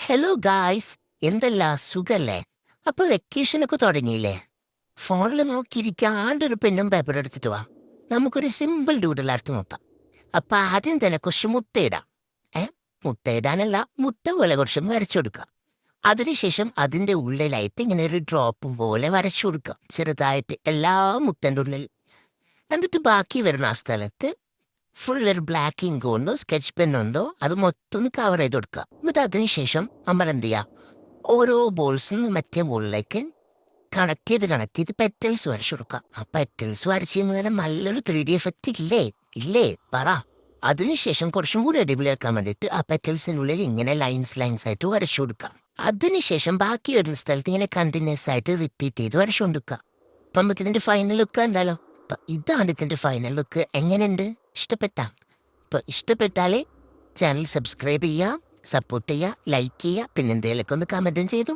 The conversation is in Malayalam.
ഹലോ ഗായ്സ്, എന്തല്ല സുഖല്ലേ? അപ്പൊ വെക്കേഷനൊക്കെ തുടങ്ങിയില്ലേ? ഫോണിൽ നോക്കിയിരിക്കാണ്ടൊരു പെന്നും പേപ്പർ എടുത്തിട്ട് വാ. നമുക്കൊരു സിമ്പിൾ ഡൂഡിൽ ആർട്ട് നോക്കാം. അപ്പൊ ആദ്യം തന്നെ കുറച്ച് മുട്ടയിടാം. ഏ മുട്ടയിടാനല്ല, മുട്ട പോലെ കുറച്ച് വരച്ചു കൊടുക്കാം. അതിനുശേഷം അതിന്റെ ഉള്ളിലായിട്ട് ഇങ്ങനെ ഒരു ഡ്രോപ്പ് പോലെ വരച്ചു കൊടുക്കാം, ചെറുതായിട്ട് എല്ലാ മുട്ടൻ്റെ ഉള്ളിൽ. എന്നിട്ട് ബാക്കി വരുന്ന ആ സ്ഥലത്ത് ഫുൾ ഒരു ബ്ലാക്ക് ഇങ്ക് കൊണ്ടോ സ്കെച്ച് പെന്നുണ്ടോ അത് മൊത്തം ഒന്ന് കവർ ചെയ്ത് കൊടുക്കുക. എന്നിട്ട് അതിനുശേഷം നമ്മൾ എന്ത് ചെയ്യുക, ഓരോ ബോൾസിൽ നിന്ന് മറ്റേ ബോളിലേക്ക് കണക്ട് ചെയ്ത് പെറ്റൽസ് വരച്ചു കൊടുക്കുക. ആ പെറ്റൽസ് വരച്ച് കഴിയുമ്പോൾ നല്ലൊരു 3D എഫക്റ്റ് ഇല്ലേ? ഇല്ലേ പറ. അതിനുശേഷം കുറച്ചും കൂടി അടിപൊളിയാക്കാൻ വേണ്ടിയിട്ട് ആ പെറ്റൽസിനുള്ളിൽ ഇങ്ങനെ ലൈൻസ് ആയിട്ട് വരച്ചു കൊടുക്കുക. അതിനുശേഷം ബാക്കി വരുന്ന സ്ഥലത്ത് ഇങ്ങനെ കണ്ടിന്യൂസ് ആയിട്ട് റിപ്പീറ്റ് ചെയ്ത് വരച്ചു കൊടുക്കുക. അപ്പം നമുക്ക് ഇതിന്റെ ഫൈനൽ ലുക്ക് എന്തായാലോ. അപ്പം ഇതാണ് ഇതിന്റെ ഫൈനൽ ലുക്ക്. എങ്ങനെയുണ്ട്? ഇഷ്ടപ്പെട്ടാ? ഇപ്പം ഇഷ്ടപ്പെട്ടാലേ ചാനൽ സബ്സ്ക്രൈബ് ചെയ്യുക, സപ്പോർട്ട് ചെയ്യുക, ലൈക്ക് ചെയ്യുക, പിന്നെ എന്തെങ്കിലുമൊക്കെ ഒന്ന് കമൻറ്റും ചെയ്തു.